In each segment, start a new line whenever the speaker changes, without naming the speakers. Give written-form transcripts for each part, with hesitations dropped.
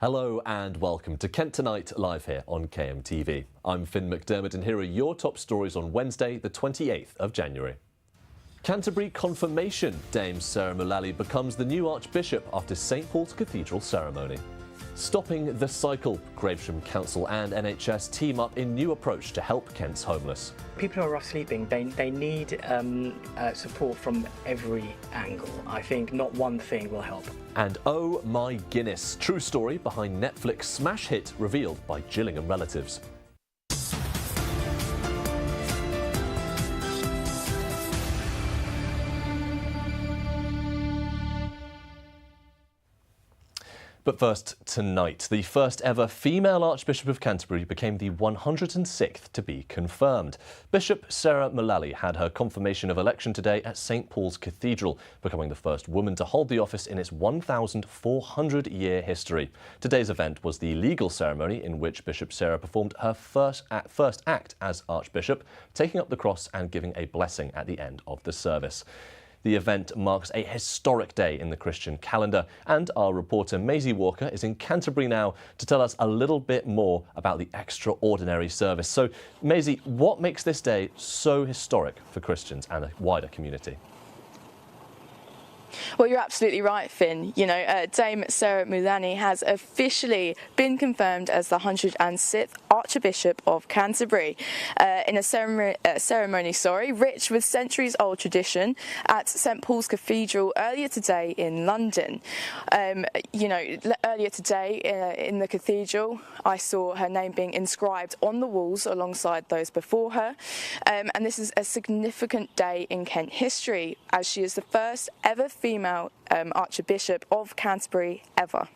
Hello and welcome to Kent Tonight, live here on KMTV. I'm Finn McDermott and here are your top stories on Wednesday, the 28th of January. Canterbury confirmation. Dame Sarah Mullally becomes the new Archbishop after St Paul's Cathedral ceremony. Stopping the cycle. Gravesham Council and NHS team up in new approach to help Kent's homeless.
People who are rough sleeping, they need support from every angle. I think not one thing will help.
And oh my Guinness, true story behind Netflix smash hit revealed by Gillingham relatives. But first, tonight, the first ever female Archbishop of Canterbury became the 106th to be confirmed. Bishop Sarah Mullally had her confirmation of election today at St Paul's Cathedral, becoming the first woman to hold the office in its 1,400-year history. Today's event was the legal ceremony in which Bishop Sarah performed her first act as Archbishop, taking up the cross and giving a blessing at the end of the service. The event marks a historic day in the Christian calendar, and our reporter Maisie Walker is in Canterbury now to tell us a little bit more about the extraordinary service. So, Maisie, what makes this day so historic for Christians and a wider community?
Well, you're absolutely right, Finn. You know, Dame Sarah Mullally has officially been confirmed as the 106th Archbishop of Canterbury in a ceremony rich with centuries-old tradition at St Paul's Cathedral earlier today in London. Earlier today in the cathedral, I saw her name being inscribed on the walls alongside those before her. And this is a significant day in Kent history, as she is the first ever female Archbishop of Canterbury ever.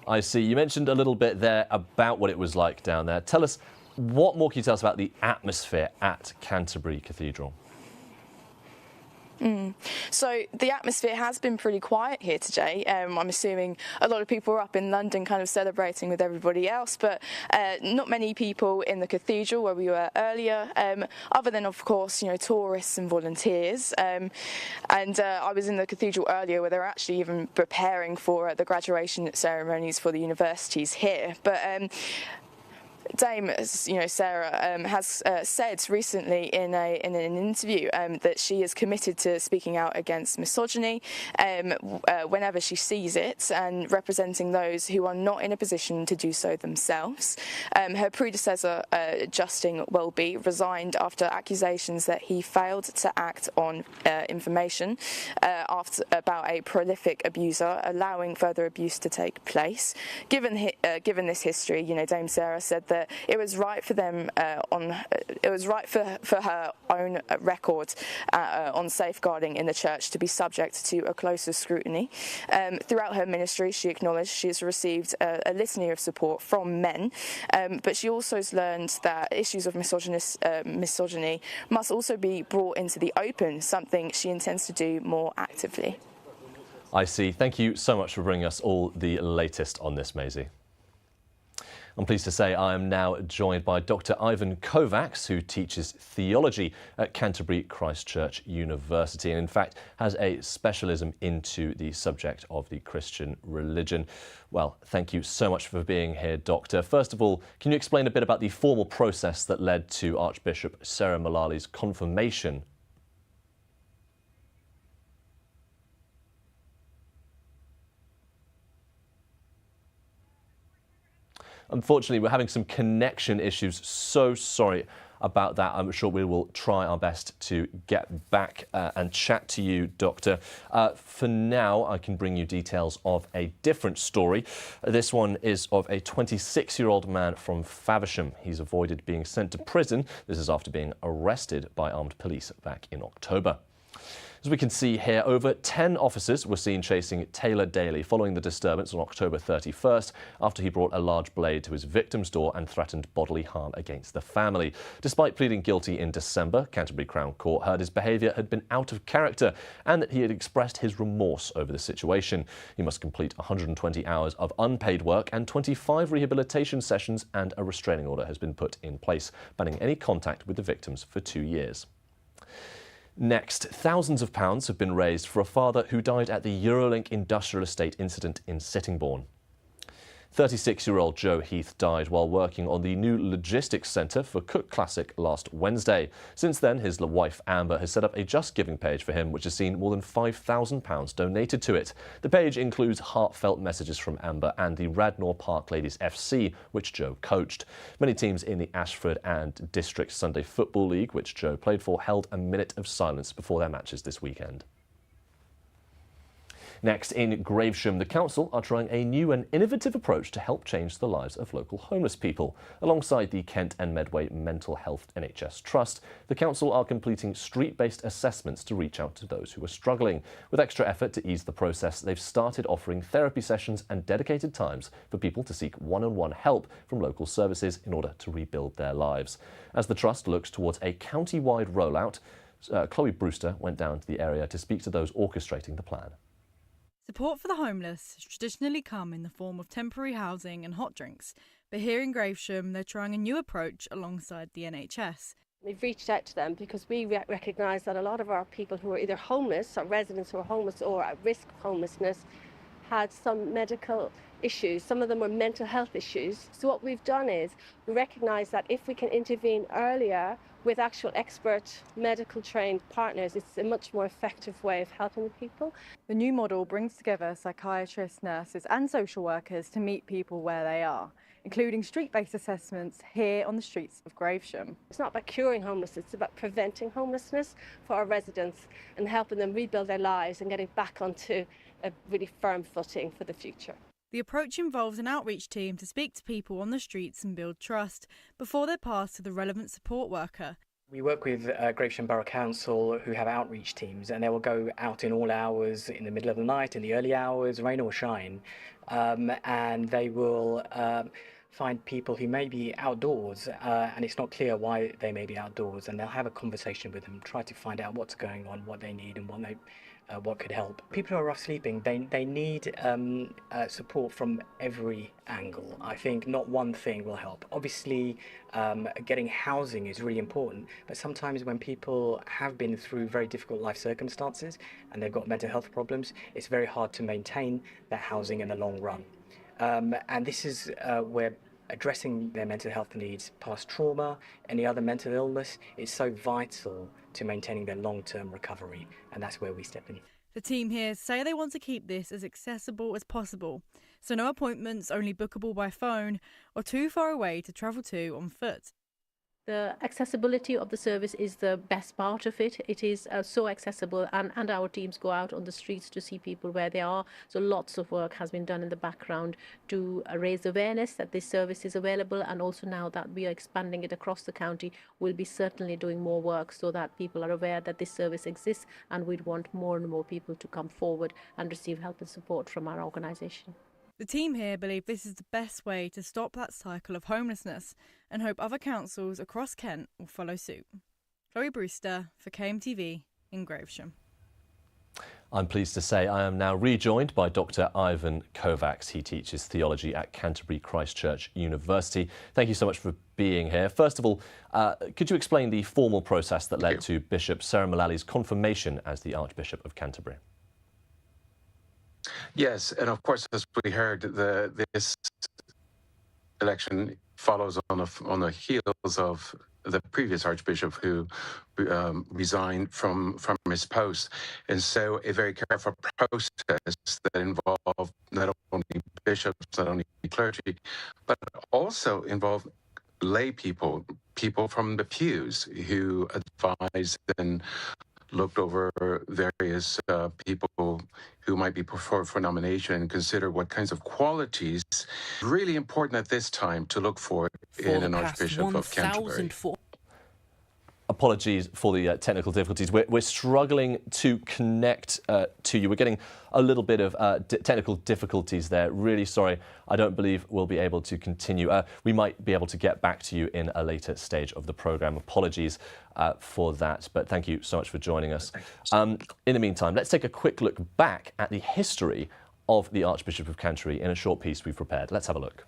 I see. You mentioned a little bit there about what it was like down there. Tell us, what more can you tell us about the atmosphere at Canterbury Cathedral?
So the atmosphere has been pretty quiet here today. I'm assuming a lot of people are up in London kind of celebrating with everybody else, but not many people in the cathedral where we were earlier, other than, of course, tourists and volunteers. I was in the cathedral earlier where they were actually even preparing for the graduation ceremonies for the universities here. But Dame, Sarah has said recently in an interview that she is committed to speaking out against misogyny whenever she sees it, and representing those who are not in a position to do so themselves. Her predecessor, Justin Welby, resigned after accusations that he failed to act on information about a prolific abuser, allowing further abuse to take place. Given this history, Dame Sarah said that it was right for them it was right for her own record on safeguarding in the church to be subject to a closer scrutiny. Throughout her ministry, she acknowledged she has received a litany of support from men, but she also has learned that issues of misogyny must also be brought into the open, something she intends to do more actively.
I see. Thank you so much for bringing us all the latest on this, Maisie. I'm pleased to say I am now joined by Dr. Ivan Kovacs, who teaches theology at Canterbury Christ Church University and in fact has a specialism into the subject of the Christian religion. Well, thank you so much for being here, Doctor. First of all, can you explain a bit about the formal process that led to Archbishop Sarah Mullally's confirmation? Unfortunately, we're having some connection issues. So sorry about that. I'm sure we will try our best to get back and chat to you, Doctor. For now, I can bring you details of a different story. This one is of a 26-year-old man from Faversham. He's avoided being sent to prison. This is after being arrested by armed police back in October. As we can see here, over 10 officers were seen chasing Taylor Daly following the disturbance on October 31st after he brought a large blade to his victim's door and threatened bodily harm against the family. Despite pleading guilty in December, Canterbury Crown Court heard his behaviour had been out of character and that he had expressed his remorse over the situation. He must complete 120 hours of unpaid work and 25 rehabilitation sessions, and a restraining order has been put in place, banning any contact with the victims for 2 years. Next, thousands of pounds have been raised for a father who died at the Eurolink industrial estate incident in Sittingbourne. 36-year-old Joe Heath died while working on the new logistics centre for Cook Classic last Wednesday. Since then, his wife Amber has set up a Just Giving page for him, which has seen more than £5,000 donated to it. The page includes heartfelt messages from Amber and the Radnor Park Ladies FC, which Joe coached. Many teams in the Ashford and District Sunday Football League, which Joe played for, held a minute of silence before their matches this weekend. Next, in Gravesham, the council are trying a new and innovative approach to help change the lives of local homeless people. Alongside the Kent and Medway Mental Health NHS Trust, the council are completing street-based assessments to reach out to those who are struggling. With extra effort to ease the process, they've started offering therapy sessions and dedicated times for people to seek one-on-one help from local services in order to rebuild their lives. As the trust looks towards a county-wide rollout, Chloe Brewster went down to the area to speak to those orchestrating the plan.
Support for the homeless has traditionally come in the form of temporary housing and hot drinks, but here in Gravesham they're trying a new approach alongside the NHS.
We've reached out to them because we recognise that a lot of our people who are either homeless, or residents who are homeless or at risk of homelessness, had some medical issues. Some of them were mental health issues. So what we've done is we recognise that if we can intervene earlier with actual expert medical trained partners, it's a much more effective way of helping the people.
The new model brings together psychiatrists, nurses and social workers to meet people where they are, including street-based assessments here on the streets of Gravesham.
It's not about curing homelessness, it's about preventing homelessness for our residents and helping them rebuild their lives and getting back onto a really firm footing for the future.
The approach involves an outreach team to speak to people on the streets and build trust before they're passed to the relevant support worker.
We work with Gravesham Borough Council, who have outreach teams, and they will go out in all hours, in the middle of the night, in the early hours, rain or shine, and they will find people who may be outdoors, and it's not clear why they may be outdoors, and they'll have a conversation with them, try to find out what's going on, what they need and what could help. People who are rough sleeping, they need support from every angle. I think not one thing will help. Obviously, getting housing is really important, but sometimes when people have been through very difficult life circumstances and they've got mental health problems, it's very hard to maintain that housing in the long run. And this is where addressing their mental health needs past trauma, any other mental illness, is so vital to maintaining their long-term recovery, and that's where we step in.
The team here say they want to keep this as accessible as possible, so no appointments only bookable by phone or too far away to travel to on foot.
The accessibility of the service is the best part of it. It is so accessible, and our teams go out on the streets to see people where they are. So lots of work has been done in the background to raise awareness that this service is available, and also now that we are expanding it across the county, we'll be certainly doing more work so that people are aware that this service exists, and we'd want more and more people to come forward and receive help and support from our organisation.
The team here believe this is the best way to stop that cycle of homelessness and hope other councils across Kent will follow suit. Chloe Brewster for KMTV in Gravesham.
I'm pleased to say I am now rejoined by Dr. Ivan Kovacs. He teaches theology at Canterbury Christ Church University. Thank you so much for being here. First of all, could you explain the formal process that led to Bishop Sarah Mullally's confirmation as the Archbishop of Canterbury?
Yes, and of course, as we heard, this election follows on the heels of the previous Archbishop who resigned from his post. And so a very careful process that involved not only bishops, not only clergy, but also involved lay people from the pews who advised and looked over various people who might be preferred for nomination and consider what kinds of qualities really important at this time to look for in an Archbishop of Canterbury.
Apologies for the technical difficulties. We're struggling to connect to you. We're getting a little bit of technical difficulties there. Really sorry. I don't believe we'll be able to continue. We might be able to get back to you in a later stage of the programme. Apologies for that, but thank you so much for joining us. In the meantime, let's take a quick look back at the history of the Archbishop of Canterbury in a short piece we've prepared. Let's have a look.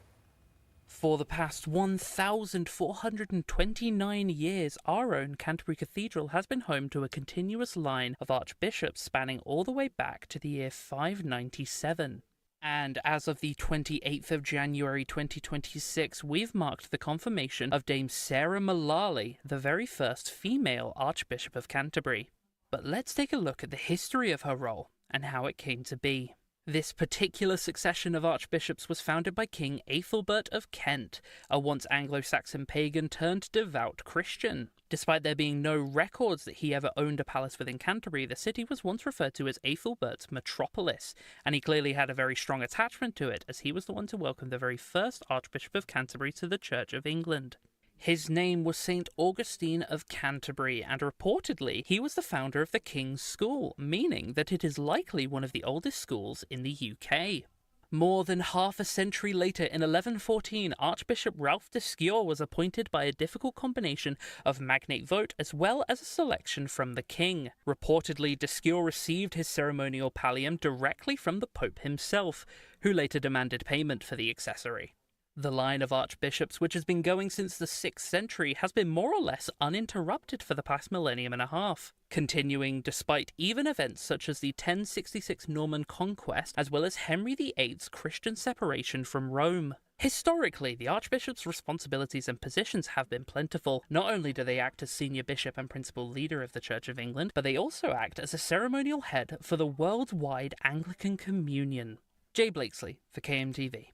For the past 1,429 years, our own Canterbury Cathedral has been home to a continuous line of archbishops spanning all the way back to the year 597. And as of the 28th of January 2026, we've marked the confirmation of Dame Sarah Mullally, the very first female Archbishop of Canterbury. But let's take a look at the history of her role and how it came to be. This particular succession of archbishops was founded by King Ethelbert of Kent, a once Anglo-Saxon pagan turned devout Christian. Despite there being no records that he ever owned a palace within Canterbury, the city was once referred to as Ethelbert's metropolis, and he clearly had a very strong attachment to it, as he was the one to welcome the very first Archbishop of Canterbury to the Church of England. His name was St. Augustine of Canterbury, and reportedly he was the founder of the King's School, meaning that it is likely one of the oldest schools in the UK. More than half a century later, in 1114, Archbishop Ralph de Scior was appointed by a difficult combination of magnate vote as well as a selection from the king. Reportedly, de Scior received his ceremonial pallium directly from the Pope himself, who later demanded payment for the accessory. The line of archbishops, which has been going since the 6th century, has been more or less uninterrupted for the past millennium and a half, continuing despite even events such as the 1066 Norman conquest, as well as Henry VIII's Christian separation from Rome. Historically, the archbishop's responsibilities and positions have been plentiful. Not only do they act as senior bishop and principal leader of the Church of England, but they also act as a ceremonial head for the worldwide Anglican Communion. Jay Blakesley for KMTV.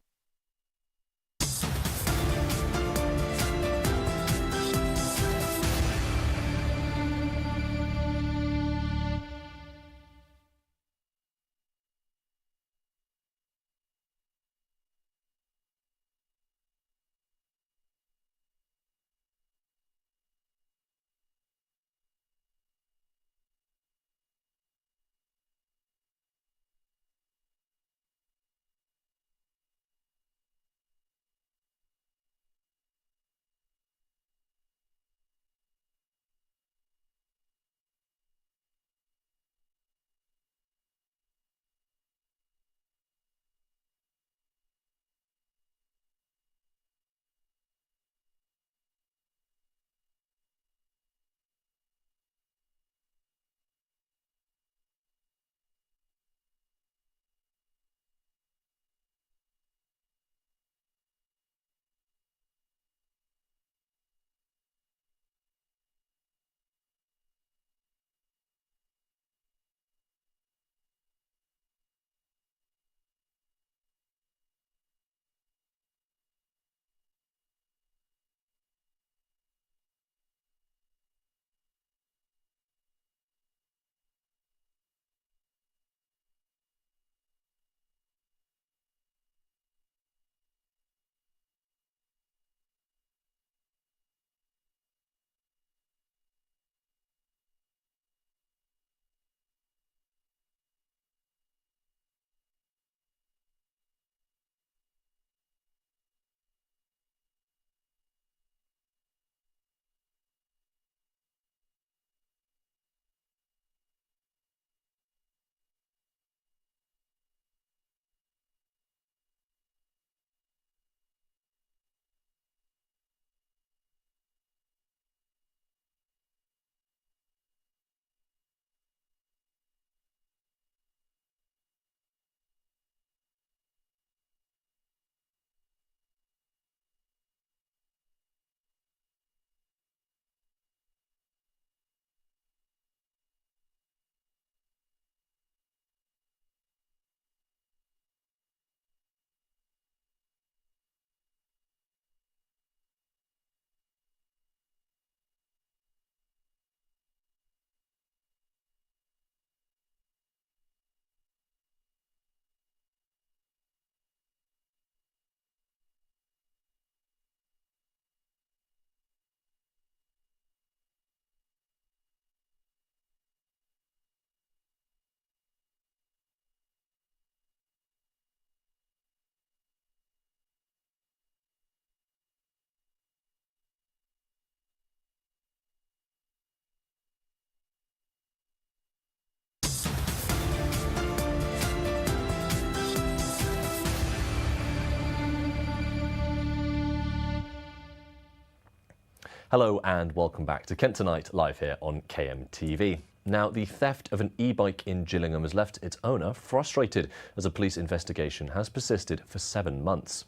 Hello and welcome back to Kent Tonight, live here on KMTV. Now, the theft of an e-bike in Gillingham has left its owner frustrated as a police investigation has persisted for 7 months.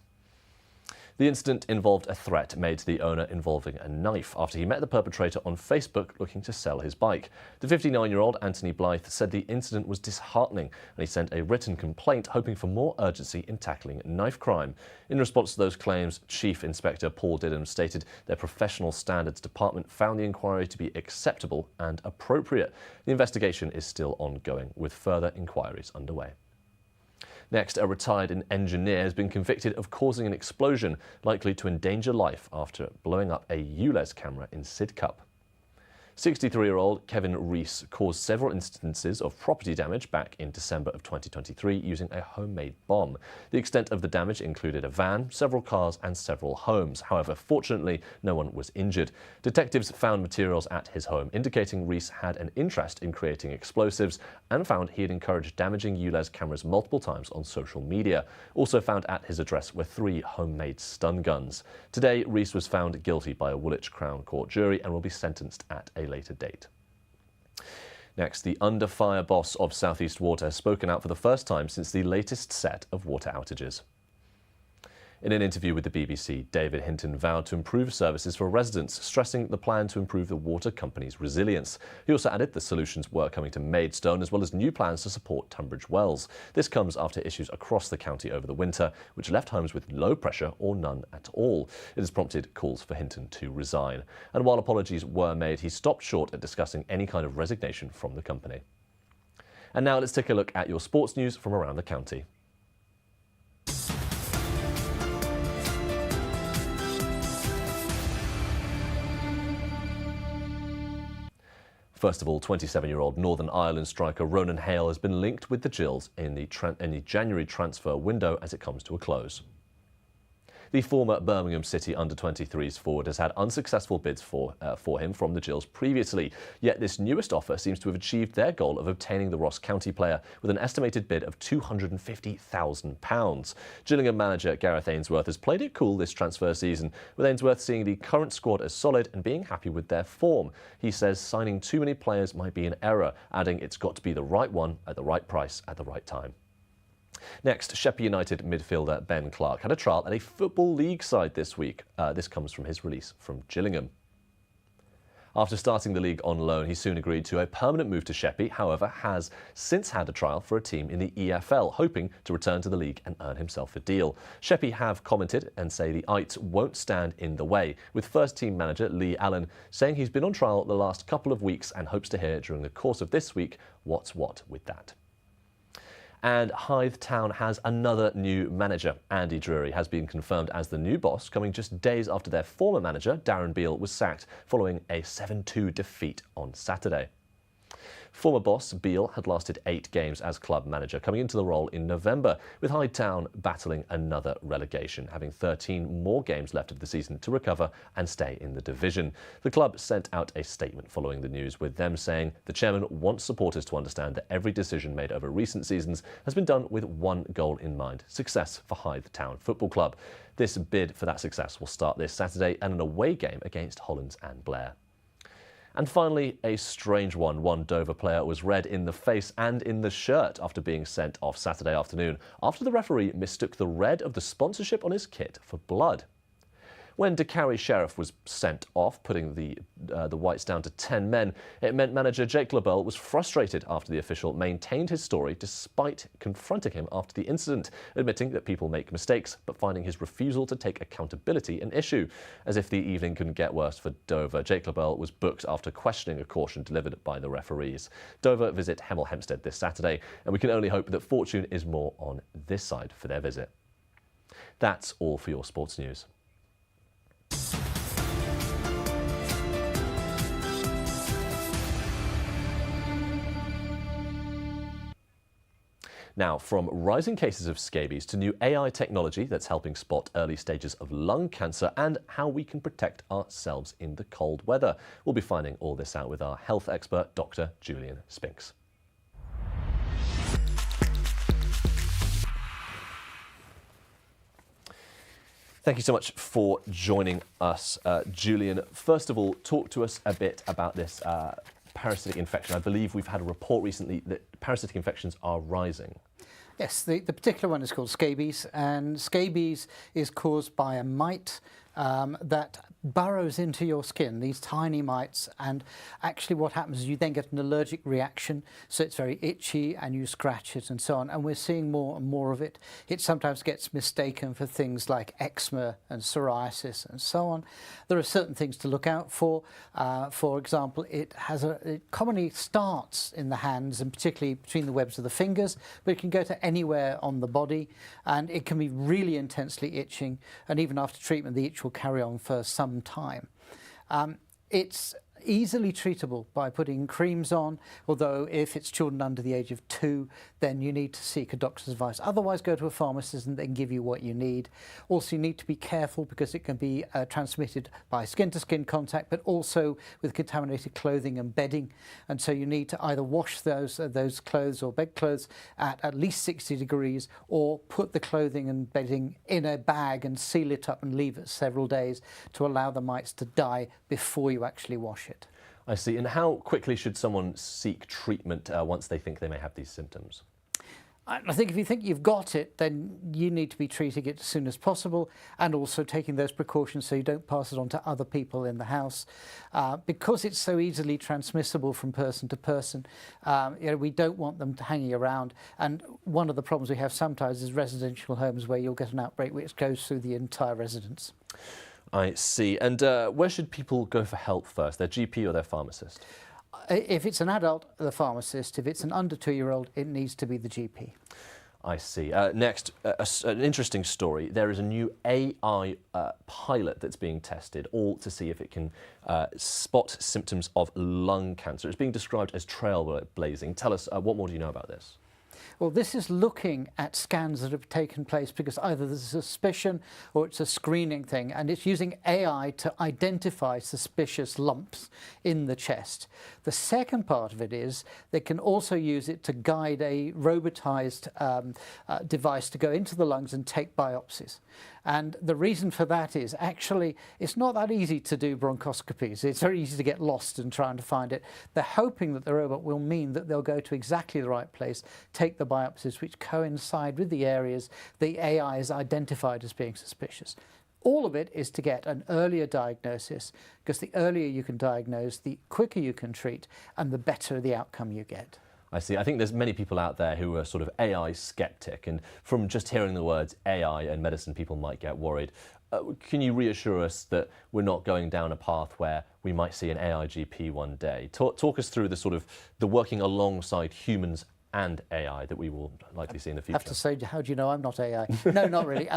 The incident involved a threat made to the owner involving a knife after he met the perpetrator on Facebook looking to sell his bike. The 59-year-old Anthony Blythe said the incident was disheartening and he sent a written complaint hoping for more urgency in tackling knife crime. In response to those claims, Chief Inspector Paul Didham stated their professional standards department found the inquiry to be acceptable and appropriate. The investigation is still ongoing with further inquiries underway. Next, a retired engineer has been convicted of causing an explosion likely to endanger life after blowing up a ULEZ camera in Sidcup. 63-year-old Kevin Rees caused several instances of property damage back in December of 2023 using a homemade bomb. The extent of the damage included a van, several cars and several homes. However, fortunately, no one was injured. Detectives found materials at his home indicating Rees had an interest in creating explosives and found he had encouraged damaging ULEZ cameras multiple times on social media. Also found at his address were 3 homemade stun guns. Today, Rees was found guilty by a Woolwich Crown Court jury and will be sentenced at a later date. Next, the under fire boss of South East Water has spoken out for the first time since the latest set of water outages. In an interview with the BBC, David Hinton vowed to improve services for residents, stressing the plan to improve the water company's resilience. He also added the solutions were coming to Maidstone, as well as new plans to support Tunbridge Wells. This comes after issues across the county over the winter, which left homes with low pressure or none at all. It has prompted calls for Hinton to resign. And while apologies were made, he stopped short at discussing any kind of resignation from the company. And now let's take a look at your sports news from around the county. First of all, 27-year-old Northern Ireland striker Ronan Hale has been linked with the Gills in the January transfer window as it comes to a close. The former Birmingham City under-23s forward has had unsuccessful bids for him from the Gills previously, yet this newest offer seems to have achieved their goal of obtaining the Ross County player with an estimated bid of £250,000. Gillingham manager Gareth Ainsworth has played it cool this transfer season, with Ainsworth seeing the current squad as solid and being happy with their form. He says signing too many players might be an error, adding it's got to be the right one at the right price at the right time. Next, Sheppey United midfielder Ben Clark had a trial at a Football League side this week. This comes from his release from Gillingham. After starting the league on loan, he soon agreed to a permanent move to Sheppey, however, has since had a trial for a team in the EFL, hoping to return to the league and earn himself a deal. Sheppey have commented and say the Ites won't stand in the way, with first-team manager Lee Allen saying he's been on trial the last couple of weeks and hopes to hear during the course of this week what's what with that. And Hythe Town has another new manager. Andy Drury has been confirmed as the new boss, coming just days after their former manager, Darren Beale, was sacked following a 7-2 defeat on Saturday. Former boss Beale had lasted 8 games as club manager, coming into the role in November, with Hythe Town battling another relegation, having 13 more games left of the season to recover and stay in the division. The club sent out a statement following the news, with them saying the chairman wants supporters to understand that every decision made over recent seasons has been done with one goal in mind: success for Hythe Town Football Club. This bid for that success will start this Saturday and an away game against Hollands and Blair. And finally, a strange one. One Dover player was red in the face and in the shirt after being sent off Saturday afternoon after the referee mistook the red of the sponsorship on his kit for blood. When De Carry Sheriff was sent off, putting the Whites down to 10 men, it meant manager Jake LaBelle was frustrated after the official maintained his story despite confronting him after the incident, admitting that people make mistakes, but finding his refusal to take accountability an issue. As if the evening couldn't get worse for Dover, Jake LaBelle was booked after questioning a caution delivered by the referees. Dover visit Hemel Hempstead this Saturday, and we can only hope that fortune is more on this side for their visit. That's all for your sports news. Now, from rising cases of scabies to new AI technology that's helping spot early stages of lung cancer and how we can protect ourselves in the cold weather. We'll be finding all this out with our health expert, Dr. Julian Spinks. Thank you so much for joining us, Julian. First of all, talk to us a bit about this parasitic infection. I believe we've had a report recently that parasitic infections are rising.
Yes, the particular one is called scabies, and scabies is caused by a mite that burrows into your skin, these tiny mites, and actually what happens is you then get an allergic reaction, so it's very itchy and you scratch it and so on, and we're seeing more and more of it. It sometimes gets mistaken for things like eczema and psoriasis and so on. There are certain things to look out for. For example, it commonly starts in the hands and particularly between the webs of the fingers, but it can go to anywhere on the body, and it can be really intensely itching, and even after treatment the itch will carry on for some time. It's easily treatable by putting creams on, although if it's children under the age of 2, then you need to seek a doctor's advice. Otherwise, go to a pharmacist and they can give you what you need. Also, you need to be careful because it can be transmitted by skin-to-skin contact, but also with contaminated clothing and bedding. And so you need to either wash those clothes or bedclothes at least 60 degrees, or put the clothing and bedding in a bag and seal it up and leave it several days to allow the mites to die before you actually wash it.
I see. And how quickly should someone seek treatment once they think they may have these symptoms?
I think if you think you've got it, then you need to be treating it as soon as possible, and also taking those precautions so you don't pass it on to other people in the house. Because it's so easily transmissible from person to person, we don't want them hanging around. And one of the problems we have sometimes is residential homes where you'll get an outbreak which goes through the entire residence.
I see. And where should people go for help first, their GP or their pharmacist?
If it's an adult, the pharmacist. If it's an under 2-year-old, it needs to be the GP.
I see. Next, an interesting story. There is a new AI pilot that's being tested, all to see if it can spot symptoms of lung cancer. It's being described as trailblazing. Tell us, what more do you know about this?
Well, this is looking at scans that have taken place because either there's a suspicion or it's a screening thing, and it's using AI to identify suspicious lumps in the chest. The second part of it is they can also use it to guide a robotized device to go into the lungs and take biopsies. And the reason for that is actually it's not that easy to do bronchoscopies. It's very easy to get lost in trying to find it. They're hoping that the robot will mean that they'll go to exactly the right place, take the biopsies which coincide with the areas the AI is identified as being suspicious. All of it is to get an earlier diagnosis, because the earlier you can diagnose, the quicker you can treat, and the better the outcome you get.
I see. I think there's many people out there who are sort of AI skeptic, and from just hearing the words AI and medicine, people might get worried. Can you reassure us that we're not going down a path where we might see an AI GP one day? Talk us through the working alongside humans and AI that we will likely see in the future.
I have to say, how do you know I'm not AI? No, not really.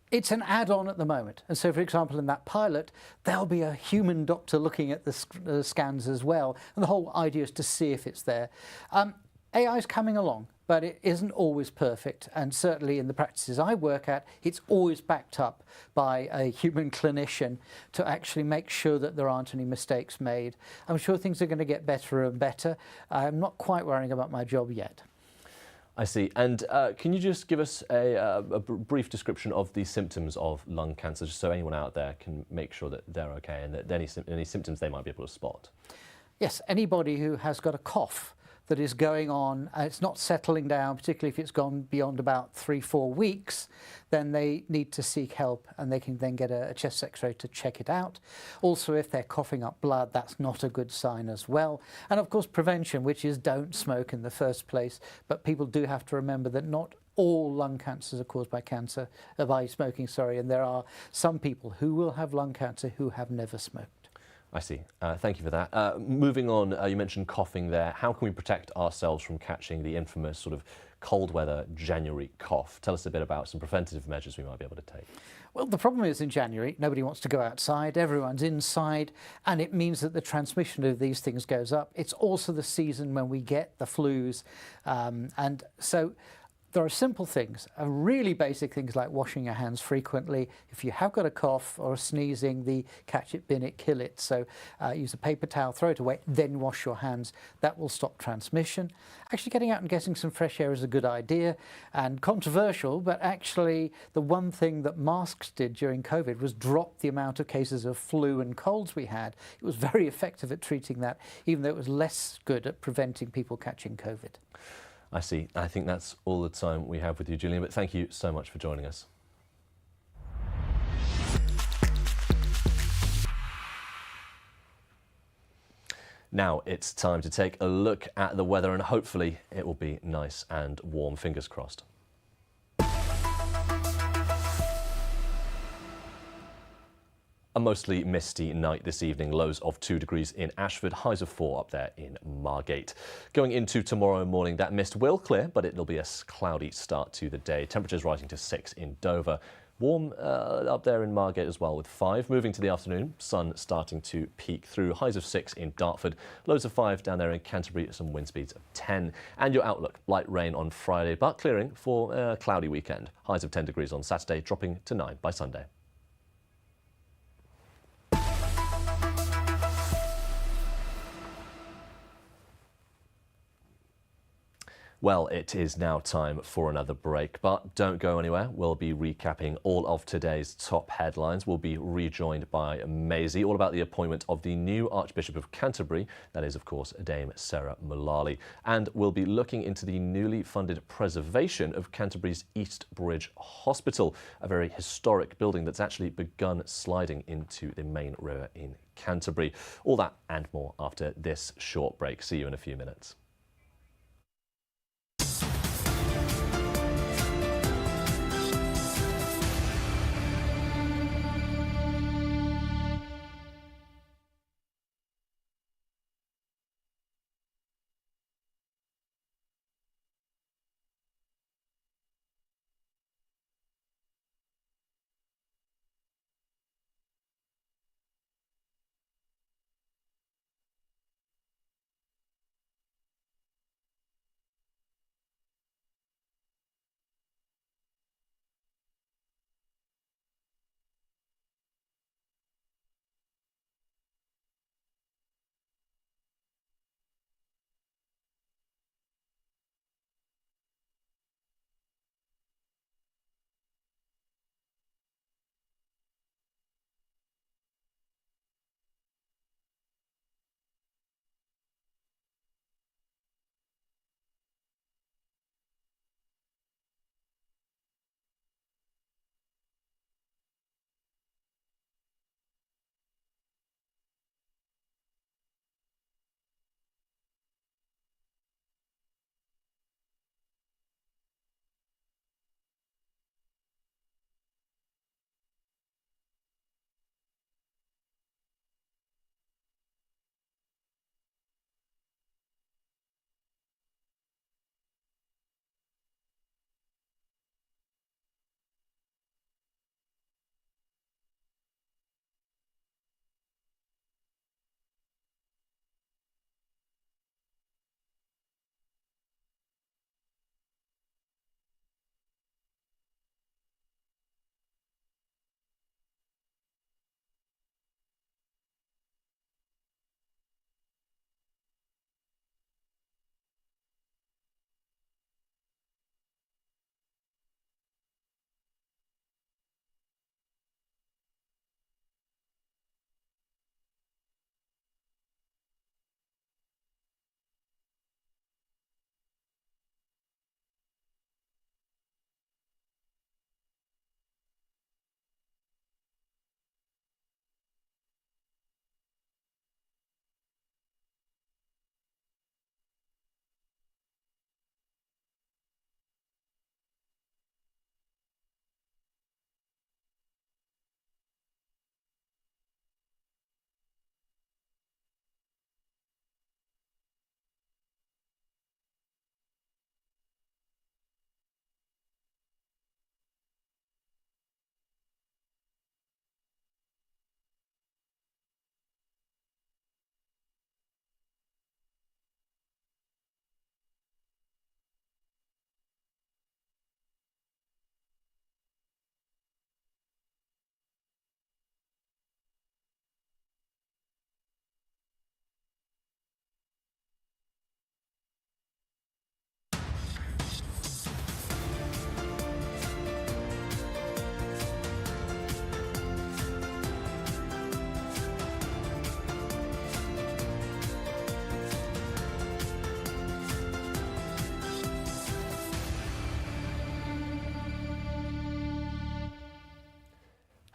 It's an add-on at the moment. And so, for example, in that pilot, there'll be a human doctor looking at the scans as well. And the whole idea is to see if it's there. AI is coming along, but it isn't always perfect. And certainly in the practices I work at, it's always backed up by a human clinician to actually make sure that there aren't any mistakes made. I'm sure things are going to get better and better. I'm not quite worrying about my job yet.
I see. And can you just give us a brief description of the symptoms of lung cancer, just so anyone out there can make sure that they're okay and that any symptoms they might be able to spot?
Yes, anybody who has got a cough that is going on, it's not settling down, particularly if it's gone beyond about 3-4 weeks, then they need to seek help, and they can then get a chest x-ray to check it out. Also, if they're coughing up blood, that's not a good sign as well. And of course, prevention, which is don't smoke in the first place. But people do have to remember that not all lung cancers are caused by smoking, and there are some people who will have lung cancer who have never smoked.
I see. Thank you for that. Moving on, you mentioned coughing there. How can we protect ourselves from catching the infamous sort of cold weather January cough? Tell us a bit about some preventative measures we might be able to take.
Well, the problem is in January, nobody wants to go outside, everyone's inside, and it means that the transmission of these things goes up. It's also the season when we get the flus, and so there are simple things, really basic things like washing your hands frequently. If you have got a cough or a sneezing, the catch it, bin it, kill it. So use a paper towel, throw it away, then wash your hands. That will stop transmission. Actually getting out and getting some fresh air is a good idea, and controversial, but actually the one thing that masks did during COVID was drop the amount of cases of flu and colds we had. It was very effective at treating that, even though it was less good at preventing people catching COVID.
I see. I think that's all the time we have with you, Julian, but thank you so much for joining us. Now it's time to take a look at the weather, and hopefully it will be nice and warm, fingers crossed. A mostly misty night this evening, lows of 2 degrees in Ashford, highs of 4 up there in Margate. Going into tomorrow morning, that mist will clear, but it'll be a cloudy start to the day. Temperatures rising to 6 in Dover. Warm up there in Margate as well with 5. Moving to the afternoon, sun starting to peek through. Highs of 6 in Dartford, lows of 5 down there in Canterbury, some wind speeds of 10. And your outlook, light rain on Friday, but clearing for a cloudy weekend. Highs of 10 degrees on Saturday, dropping to 9 by Sunday. Well, it is now time for another break, but don't go anywhere. We'll be recapping all of today's top headlines. We'll be rejoined by Maisie, all about the appointment of the new Archbishop of Canterbury. That is, of course, Dame Sarah Mullally. And we'll be looking into the newly funded preservation of Canterbury's East Bridge Hospital, a very historic building that's actually begun sliding into the main river in Canterbury. All that and more after this short break. See you in a few minutes.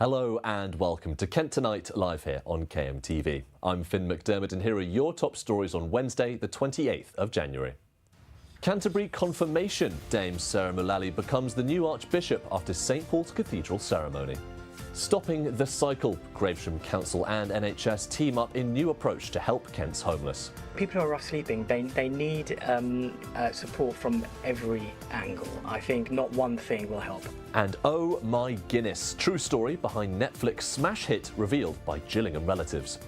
Hello and welcome to Kent Tonight, live here on KMTV. I'm Finn McDermott and here are your top stories on Wednesday, the 28th of January. Canterbury confirmation. Dame Sarah Mullally becomes the new Archbishop after St Paul's Cathedral ceremony. Stopping the cycle. Gravesham Council and NHS team up in new approach to help Kent's homeless.
People who are rough sleeping, they need support from every angle. I think not one thing will help.
And oh my Guinness, true story behind Netflix smash hit revealed by Gillingham relatives.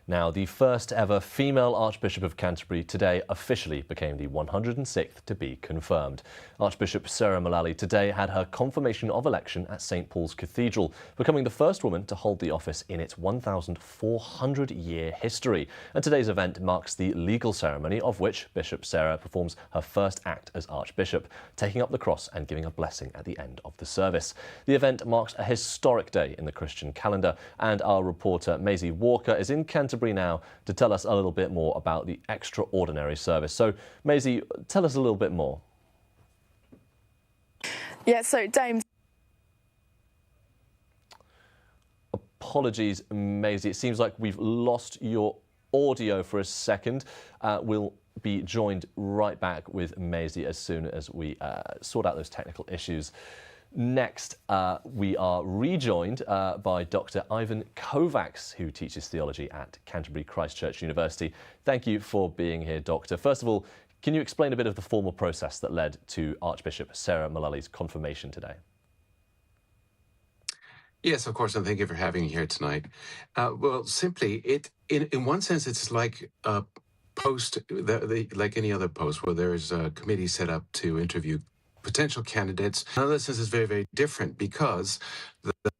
Now, the first ever female Archbishop of Canterbury today officially became the 106th to be confirmed. Archbishop Sarah Mullally today had her confirmation of election at St Paul's Cathedral, becoming the first woman to hold the office in its 1,400-year history. And today's event marks the legal ceremony of which Bishop Sarah performs her first act as Archbishop, taking up the cross and giving a blessing at the end of the service. The event marks a historic day in the Christian calendar, and our reporter Maisie Walker is in Canterbury now to tell us a little bit more about the extraordinary service. So, Maisie, tell us a little bit more.
Yeah, so Dame...
Apologies, Maisie. It seems like we've lost your audio for a second. We'll be joined right back with Maisie as soon as we sort out those technical issues. Next, we are rejoined by Dr. Ivan Kovacs, who teaches theology at Canterbury Christ Church University. Thank you for being here, Doctor. First of all, can you explain a bit of the formal process that led to Archbishop Sarah Mullally's confirmation today?
Yes, of course, and thank you for having me here tonight. Well, simply, in one sense, it's like a post, like any other post, where there is a committee set up to interview potential candidates. In another sense, is very, very different because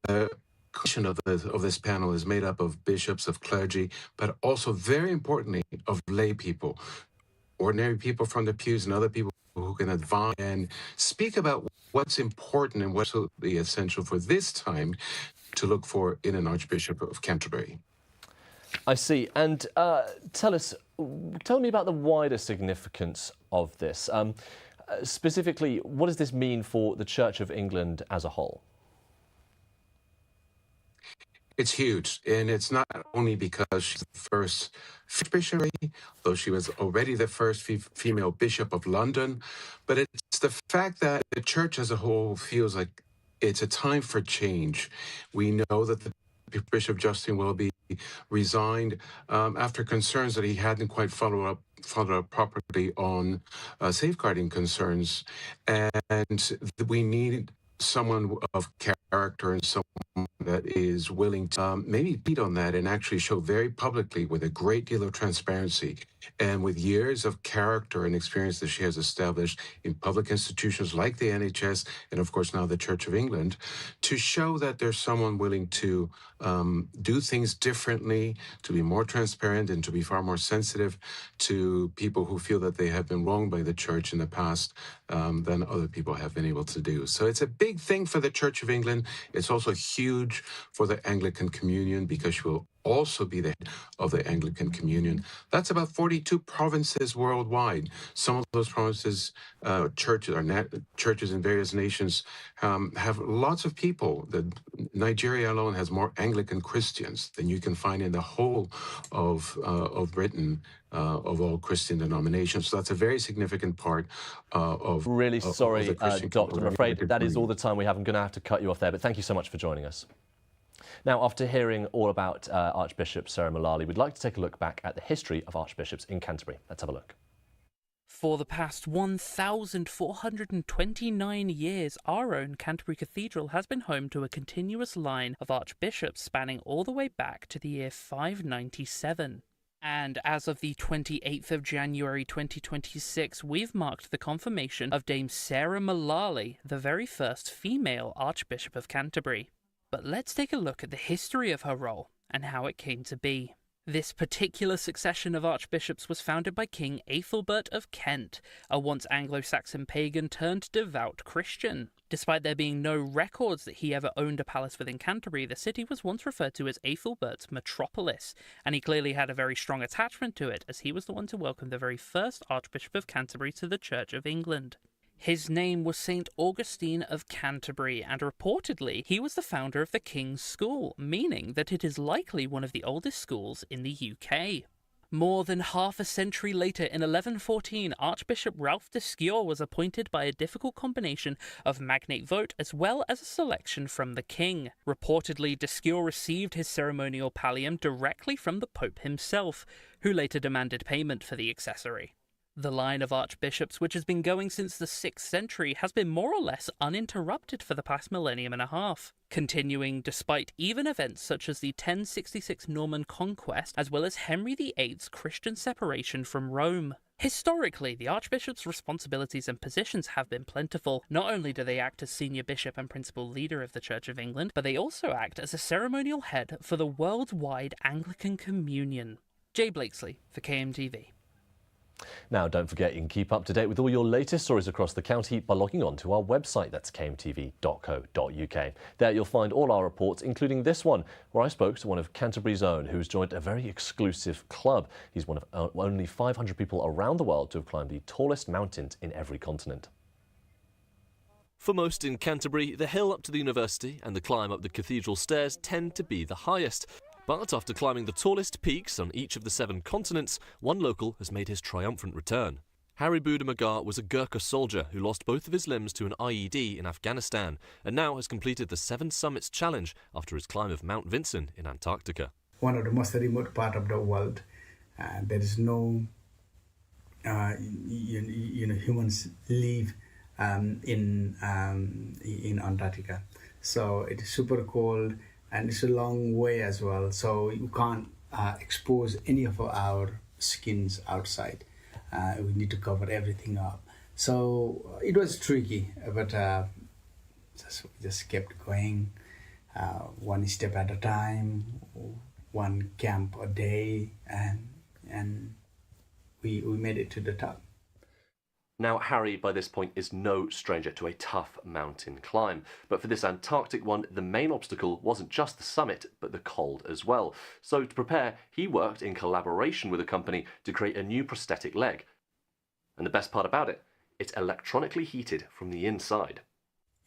the commission of this panel is made up of bishops, of clergy, but also, very importantly, of lay people, ordinary people from the pews and other people who can advise and speak about what's important and what's absolutely essential for this time to look for in an Archbishop of Canterbury.
I see. And tell me about the wider significance of this. Specifically, what does this mean for the Church of England as a whole?
It's huge, and it's not only because she's the first bishop, though she was already the first female bishop of London, but it's the fact that the church as a whole feels like it's a time for change. We know that the Bishop Justin Welby resigned after concerns that he hadn't quite followed up properly on safeguarding concerns, and we need someone of character and someone that is willing to maybe beat on that and actually show very publicly with a great deal of transparency and with years of character and experience that she has established in public institutions like the NHS and of course now the Church of England, to show that there's someone willing to do things differently, to be more transparent and to be far more sensitive to people who feel that they have been wronged by the church in the past than other people have been able to do. So it's a big thing for the Church of England. It's also huge for the Anglican Communion because she will also be the head of the Anglican Communion. That's about 42 provinces worldwide. Some of those provinces, churches in various nations have lots of people. Nigeria alone has more Anglican Christians than you can find in the whole of Britain, of all Christian denominations. So that's a very significant part of
Really sorry, Doctor. I'm afraid that is all the time we have. I'm going to have to cut you off there, but thank you so much for joining us. Now, after hearing all about Archbishop Sarah Mullally, we'd like to take a look back at the history of archbishops in Canterbury. Let's have a look.
For the past 1,429 years, our own Canterbury Cathedral has been home to a continuous line of archbishops spanning all the way back to the year 597. And as of the 28th of January 2026, we've marked the confirmation of Dame Sarah Mullally, the very first female Archbishop of Canterbury. But let's take a look at the history of her role and how it came to be. This particular succession of archbishops was founded by King Aethelbert of Kent, a once Anglo-Saxon pagan turned devout Christian. Despite there being no records that he ever owned a palace within Canterbury, the city was once referred to as Aethelbert's metropolis, and he clearly had a very strong attachment to it, as he was the one to welcome the very first Archbishop of Canterbury to the Church of England. His name was St. Augustine of Canterbury, and reportedly he was the founder of the King's School, meaning that it is likely one of the oldest schools in the UK. More than half a century later, in 1114, Archbishop Ralph de Scior was appointed by a difficult combination of magnate vote as well as a selection from the king. Reportedly, de Scior received his ceremonial pallium directly from the Pope himself, who later demanded payment for the accessory. The line of archbishops, which has been going since the 6th century, has been more or less uninterrupted for the past millennium and a half, continuing despite even events such as the 1066 Norman conquest, as well as Henry VIII's Christian separation from Rome. Historically, the archbishop's responsibilities and positions have been plentiful. Not only do they act as senior bishop and principal leader of the Church of England, but they also act as a ceremonial head for the worldwide Anglican Communion. Jay Blakesley for KMTV.
Now, don't forget you can keep up to date with all your latest stories across the county by logging on to our website, that's kmtv.co.uk. There you'll find all our reports, including this one, where I spoke to one of Canterbury's own who's joined a very exclusive club. He's one of only 500 people around the world to have climbed the tallest mountains in every continent. For most in Canterbury, the hill up to the university and the climb up the cathedral stairs tend to be the highest. But after climbing the tallest peaks on each of the 7 continents, one local has made his triumphant return. Harry Budamagar was a Gurkha soldier who lost both of his limbs to an IED in Afghanistan and now has completed the 7 Summits Challenge after his climb of Mount Vinson in Antarctica.
One of the most remote part of the world. There is no, humans live in Antarctica. So it is super cold. And it's a long way as well, so you can't expose any of our skins outside. We need to cover everything up. So it was tricky, but just kept going, one step at a time, one camp a day, and we made it to the top.
Now, Harry, by this point, is no stranger to a tough mountain climb. But for this Antarctic one, the main obstacle wasn't just the summit, but the cold as well. So to prepare, he worked in collaboration with a company to create a new prosthetic leg. And the best part about it, it's electronically heated from the inside.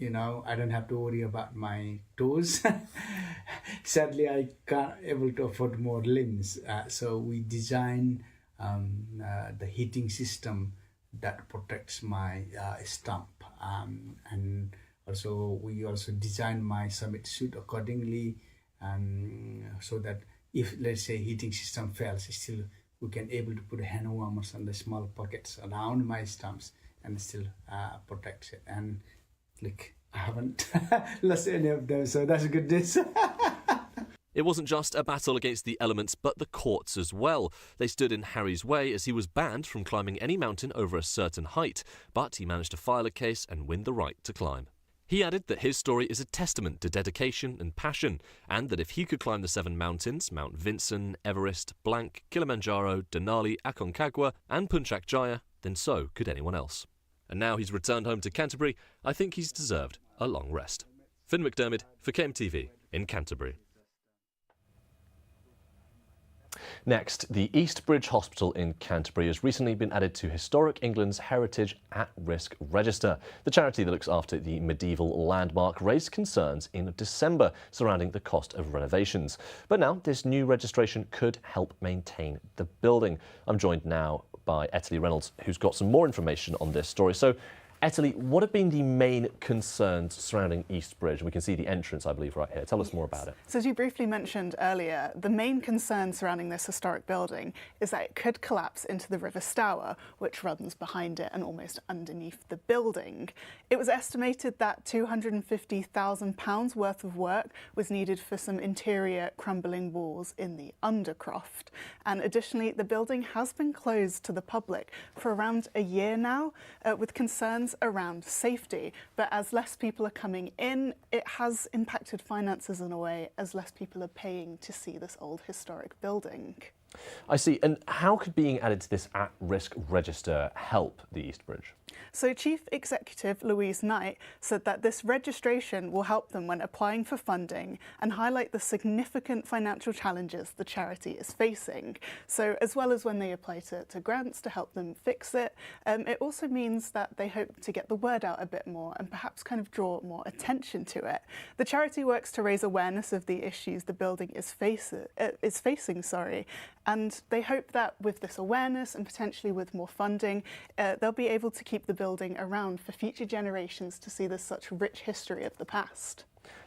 I don't have to worry about my toes. Sadly, I can't able to afford more limbs. So we designed the heating system that protects my stump, and also we also designed my summit suit accordingly, so that if, let's say, heating system fails, still we can able to put hand warmers on the small pockets around my stumps and still protects it. And like, I haven't lost any of them, so that's a good news.
It wasn't just a battle against the elements, but the courts as well. They stood in Harry's way as he was banned from climbing any mountain over a certain height, but he managed to file a case and win the right to climb. He added that his story is a testament to dedication and passion, and that if he could climb the 7 mountains, Mount Vinson, Everest, Blank, Kilimanjaro, Denali, Aconcagua and Puncak Jaya, then so could anyone else. And now he's returned home to Canterbury, I think he's deserved a long rest. Finn McDermott for KMTV in Canterbury. Next, the East Bridge Hospital in Canterbury has recently been added to Historic England's Heritage at-Risk Register. The charity that looks after the medieval landmark raised concerns in December surrounding the cost of renovations. But now this new registration could help maintain the building. I'm joined now by Etaly Reynolds, who's got some more information on this story. So, Etaly, what have been the main concerns surrounding East Bridge? We can see the entrance, I believe, right here. Tell us more about it.
So as you briefly mentioned earlier, the main concern surrounding this historic building is that it could collapse into the River Stour, which runs behind it and almost underneath the building. It was estimated that £250,000 worth of work was needed for some interior crumbling walls in the undercroft. And additionally, the building has been closed to the public for around a year now, with concerns around safety, but as less people are coming in, it has impacted finances in a way as less people are paying to see this old historic building.
I see. And how could being added to this at-risk register help the East Bridge?
So Chief Executive Louise Knight said that this registration will help them when applying for funding and highlight the significant financial challenges the charity is facing. So as well as when they apply to grants to help them fix it, it also means that they hope to get the word out a bit more and perhaps kind of draw more attention to it. The charity works to raise awareness of the issues the building is facing, and they hope that with this awareness and potentially with more funding, they'll be able to keep the building around for future generations to see this such rich history of the past.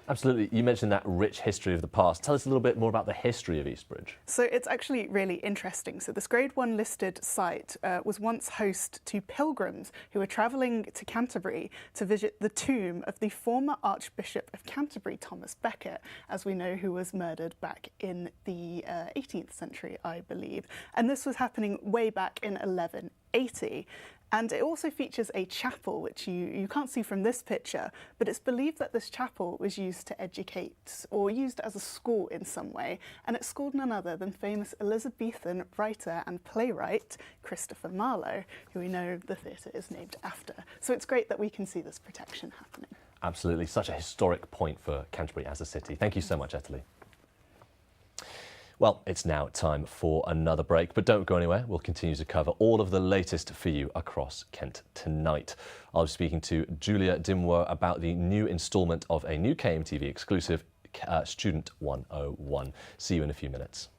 Absolutely. You mentioned that rich history of the past. Tell us a little bit more about the history of East Bridge.
So it's actually really interesting. So this Grade 1 listed site was once host to pilgrims who were travelling to Canterbury to visit the tomb of the former Archbishop of Canterbury, Thomas Becket, as we know, who was murdered back in the 18th century, I believe. And this was happening way back in 1180. And it also features a chapel, which you can't see from this picture, but it's believed that this chapel was used to educate or used as a school in some way. And it schooled none other than famous Elizabethan writer and playwright Christopher Marlowe, who we know the theatre is named after. So it's great that we can see this protection happening.
Absolutely. Such a historic point for Canterbury as a city. Thank you so much, Etaly. Well, it's now time for another break, but don't go anywhere. We'll continue to cover all of the latest for you across Kent tonight. I'll be speaking to Julia Dimwer about the new instalment of a new KMTV exclusive, Student 101. See you in a few minutes.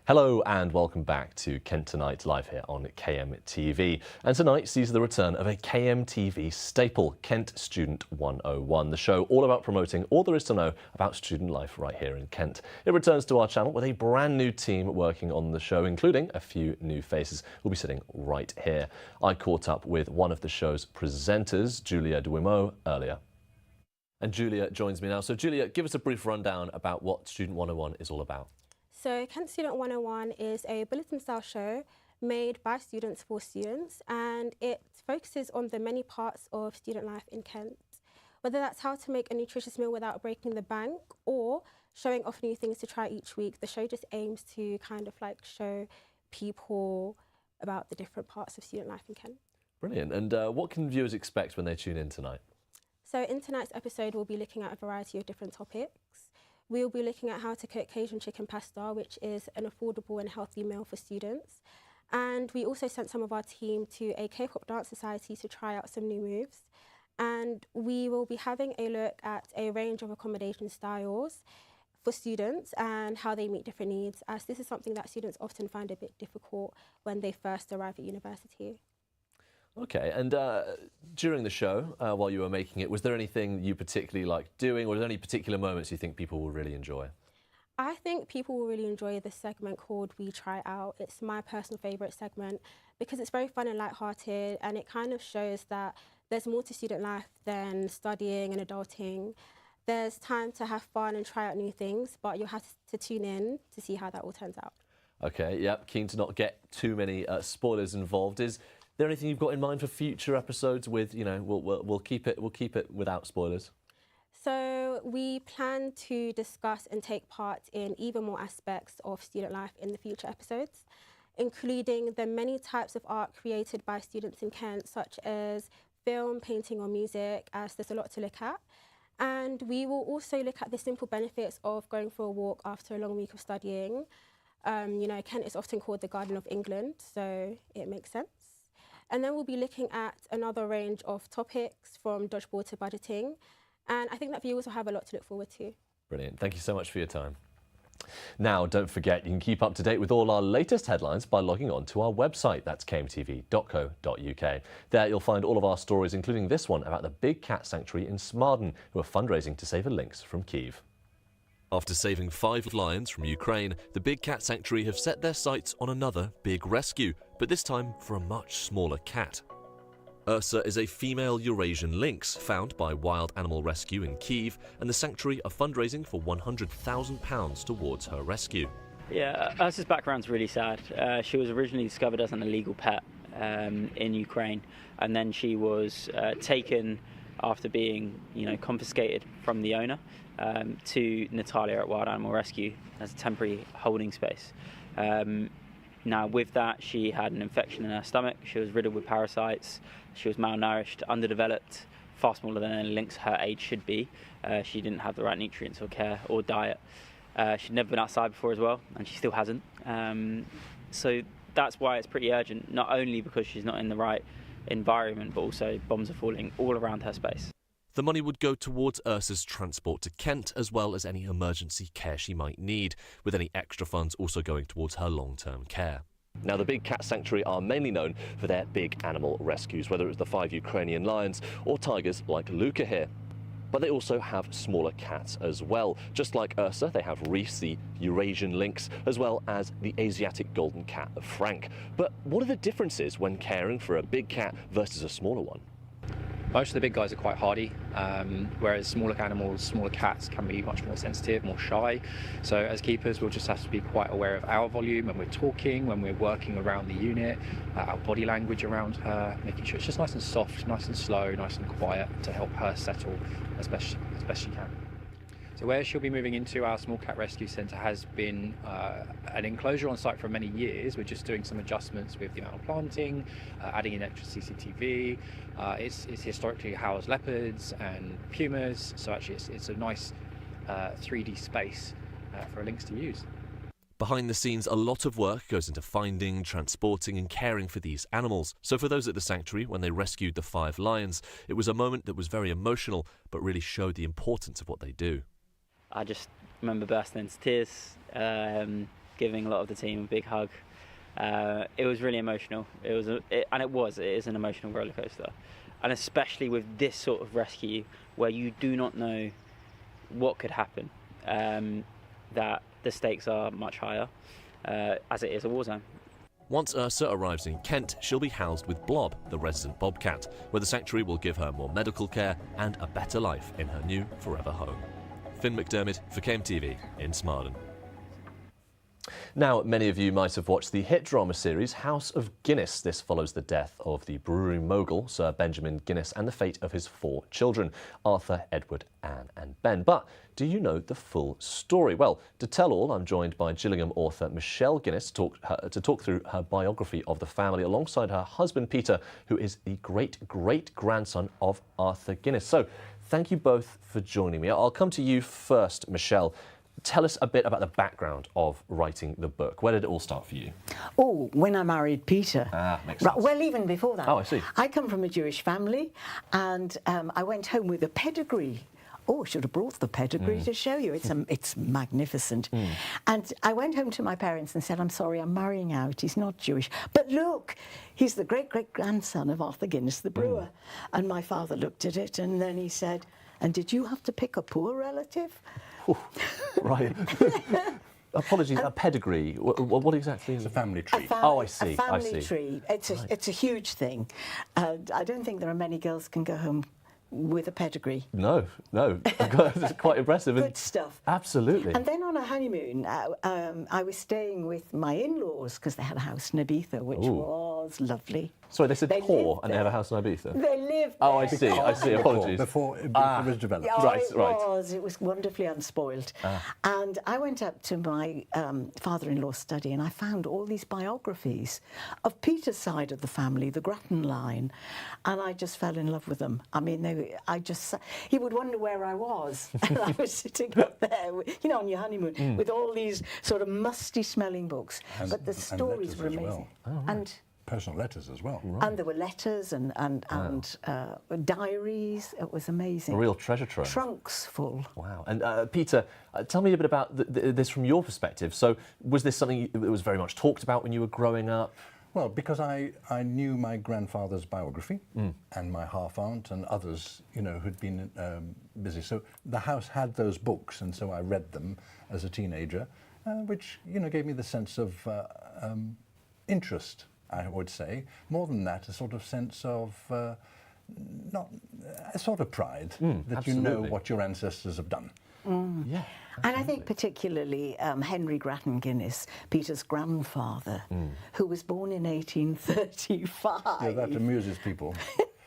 Hello and welcome back to Kent Tonight, live here on KMTV. And tonight sees the return of a KMTV staple, Kent Student 101, the show all about promoting all there is to know about student life right here in Kent. It returns to our channel with a brand new team working on the show, including a few new faces who will be sitting right here. I caught up with one of the show's presenters, Julia Duimo, earlier. And Julia joins me now. So Julia, give us a brief rundown about what Student 101 is all about.
So Kent Student 101 is a bulletin-style show made by students for students, and it focuses on the many parts of student life in Kent. Whether that's how to make a nutritious meal without breaking the bank or showing off new things to try each week, the show just aims to kind of like show people about the different parts of student life in Kent.
Brilliant. And what can viewers expect when they tune in tonight?
So in tonight's episode, we'll be looking at a variety of different topics. We'll be looking at how to cook Cajun chicken pasta, which is an affordable and healthy meal for students. And we also sent some of our team to a K-pop dance society to try out some new moves. And we will be having a look at a range of accommodation styles for students and how they meet different needs, as this is something that students often find a bit difficult when they first arrive at university.
Okay, and during the show, while you were making it, was there anything you particularly liked doing, or were there any particular moments you think people will really enjoy?
I think people will really enjoy this segment called We Try Out. It's my personal favourite segment because it's very fun and lighthearted, and it kind of shows that there's more to student life than studying and adulting. There's time to have fun and try out new things, but you'll have to tune in to see how that all turns out.
Okay, yep, keen to not get too many spoilers involved. Is there anything you've got in mind for future episodes with, you know, we'll keep it without spoilers?
So we plan to discuss and take part in even more aspects of student life in the future episodes, including the many types of art created by students in Kent, such as film, painting or music, as there's a lot to look at. And we will also look at the simple benefits of going for a walk after a long week of studying. You know, Kent is often called the Garden of England, so it makes sense. And then we'll be looking at another range of topics from dodgeball to budgeting. And I think that viewers will have a lot to look forward to.
Brilliant. Thank you so much for your time. Now, don't forget, you can keep up to date with all our latest headlines by logging on to our website. That's kmtv.co.uk. There you'll find all of our stories, including this one about the Big Cat Sanctuary in Smarden, who are fundraising to save a lynx from Kyiv. After saving 5 lions from Ukraine, the Big Cat Sanctuary have set their sights on another big rescue, but this time for a much smaller cat. Ursa is a female Eurasian lynx found by Wild Animal Rescue in Kyiv, and the sanctuary are fundraising for £100,000 towards her rescue.
Yeah, Ursa's background's really sad. She was originally discovered as an illegal pet in Ukraine, and then she was taken after being, confiscated from the owner to Natalia at Wild Animal Rescue as a temporary holding space. Now, with that, she had an infection in her stomach. She was riddled with parasites. She was malnourished, underdeveloped, far smaller than a lynx her age should be. She didn't have the right nutrients or care or diet. She'd never been outside before as well, and she still hasn't. So that's why it's pretty urgent, not only because she's not in the right environment, but also bombs are falling all around her space.
The money would go towards Ursa's transport to Kent, as well as any emergency care she might need, with any extra funds also going towards her long-term care. Now, the Big Cat Sanctuary are mainly known for their big animal rescues, whether it's the 5 Ukrainian lions or tigers like Luca here. But they also have smaller cats as well. Just like Ursa, they have Reese, the Eurasian lynx, as well as the Asiatic golden cat of Frank. But what are the differences when caring for a big cat versus a smaller one?
Most of the big guys are quite hardy, whereas smaller animals, smaller cats can be much more sensitive, more shy. So as keepers, we'll just have to be quite aware of our volume when we're talking, when we're working around the unit, our body language around her, making sure it's just nice and soft, nice and slow, nice and quiet to help her settle as best she can. So where she'll be moving into, our small cat rescue centre has been an enclosure on site for many years. We're just doing some adjustments with the amount of planting, adding in extra CCTV. It's historically housed leopards and pumas, so actually it's a nice 3D space for a lynx to use.
Behind the scenes, a lot of work goes into finding, transporting and caring for these animals. So for those at the sanctuary, when they rescued the 5 lions, it was a moment that was very emotional, but really showed the importance of what they do.
I just remember bursting into tears, giving a lot of the team a big hug. It was really emotional. It is an emotional roller coaster, and especially with this sort of rescue where you do not know what could happen, that the stakes are much higher, as it is a war zone.
Once Ursa arrives in Kent, she'll be housed with Blob, the resident bobcat, where the sanctuary will give her more medical care and a better life in her new forever home. Finn McDermott for KMTV in Smarden. Now, many of you might have watched the hit drama series House of Guinness. This follows the death of the brewery mogul, Sir Benjamin Guinness, and the fate of his 4 children, Arthur, Edward, Anne and Ben. But do you know the full story? Well, to tell all, I'm joined by Gillingham author Michelle Guinness to talk through her biography of the family alongside her husband Peter, who is the great-great-grandson of Arthur Guinness. So, thank you both for joining me. I'll come to you first, Michelle. Tell us a bit about the background of writing the book. Where did it all start for you?
Oh, when I married Peter.
Makes sense.
Well, even before that.
Oh, I see.
I come from a Jewish family, and I went home with a pedigree. Oh, I should have brought the pedigree to show you. It's magnificent. And I went home to my parents and said, I'm sorry, I'm marrying out. He's not Jewish. But look, he's the great-great-grandson of Arthur Guinness, the brewer. And my father looked at it, and then he said, and did you have to pick a poor relative?
Right. Apologies, a pedigree. What exactly is
a family tree?
I see.
A family tree. It's a huge thing. I don't think there are many girls can go home with a pedigree.
No. It's quite impressive.
Good stuff.
Absolutely.
And then on a honeymoon, I was staying with my in-laws because they had a house in Ibiza, which was lovely.
Sorry, they said poor and they have a house in Ibiza?
They lived
Oh, I see. Apologies.
Before it was developed.
Yeah, it was wonderfully unspoiled. And I went up to my father-in-law's study and I found all these biographies of Peter's side of the family, the Grattan line, and I just fell in love with them. I mean, he would wonder where I was, and I was sitting up there, on your honeymoon, with all these sort of musty-smelling books. But the stories were amazing.
Well.
Oh, right.
And
personal letters as well.
Right. And there were letters and diaries. It was amazing.
A real treasure trove.
Trunks full.
Wow. And Peter, tell me a bit about this from your perspective. So was this something that was very much talked about when you were growing up?
Well, because I knew my grandfather's biography and my half-aunt and others, who'd been busy. So the house had those books, and so I read them as a teenager, which, gave me the sense of interest, I would say. More than that, a sort of sense of, not a sort of pride that
absolutely.
You know what your ancestors have done.
Yeah.
And I think particularly Henry Grattan Guinness, Peter's grandfather, who was born in 1835.
Yeah, that amuses people.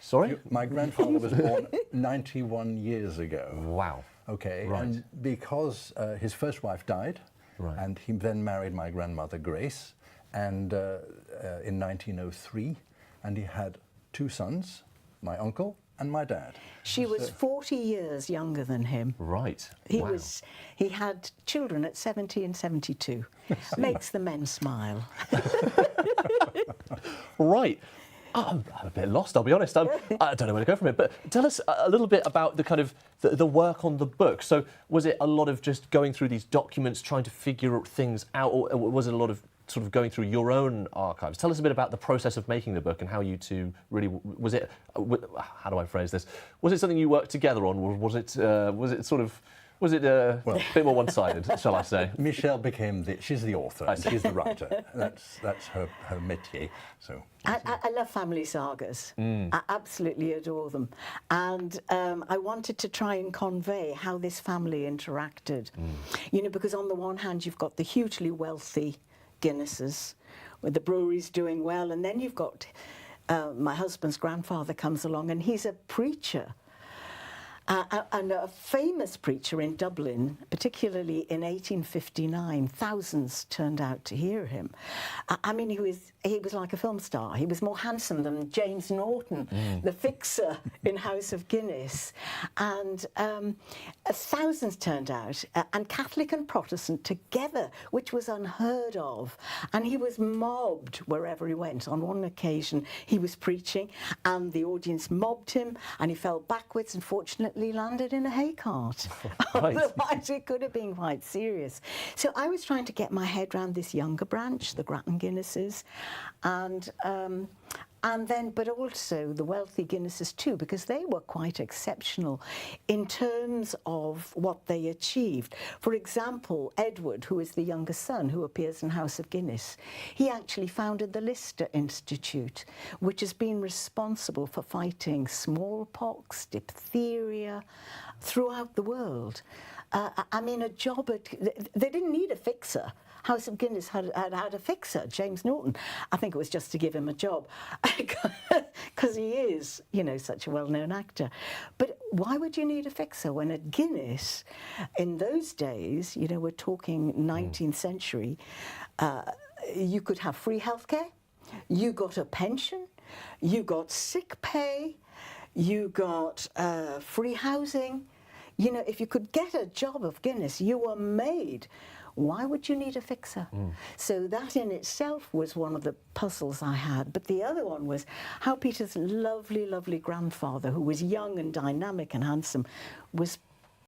Sorry?
My grandfather was born 91 years ago.
Wow.
Okay,
right.
And because his first wife died,
right.
and he then married my grandmother Grace, and in 1903, and he had 2 sons, my uncle and my dad.
She was 40 years younger than him.
Right.
He had children at 70 and 72. Makes the men smile.
Right. I'm a bit lost, I'll be honest. I don't know where to go from it. But tell us a little bit about the kind of the work on the book. So was it a lot of just going through these documents, trying to figure things out, or was it a lot of sort of going through your own archives? Tell us a bit about the process of making the book and how you two really, was it, how do I phrase this? Was it something you worked together on, or was it sort of, was it a bit more one-sided, shall I say?
Michelle became she's the author, and she's the writer. That's her métier. So
I love family sagas. I absolutely adore them. And I wanted to try and convey how this family interacted. Because on the one hand, you've got the hugely wealthy Guinnesses, with the breweries doing well, and then you've got my husband's grandfather comes along, and he's a preacher. And a famous preacher in Dublin, particularly in 1859, thousands turned out to hear him. I mean, he was like a film star. He was more handsome than James Norton, the fixer in House of Guinness. And thousands turned out, and Catholic and Protestant together, which was unheard of. And he was mobbed wherever he went. On one occasion, he was preaching, and the audience mobbed him, and he fell backwards, and fortunately unfortunately landed in a hay cart.
Right.
Otherwise, it could have been quite serious. So I was trying to get my head around this younger branch, the Grattan Guinnesses, and then, but also the wealthy Guinnesses too, because they were quite exceptional in terms of what they achieved. For example, Edward, who is the younger son, who appears in House of Guinness, he actually founded the Lister Institute, which has been responsible for fighting smallpox, diphtheria, throughout the world. I mean, a job at... They didn't need a fixer. House of Guinness had a fixer, James Norton. I think it was just to give him a job, because he is, you know, such a well-known actor. But why would you need a fixer when at Guinness, in those days, you know, we're talking 19th century, you could have free healthcare, you got a pension, you got sick pay, you got free housing. You know, if you could get a job of Guinness, you were made. Why would you need a fixer? So that in itself was one of the puzzles I had. But the other one was how Peter's lovely, lovely grandfather, who was young and dynamic and handsome, was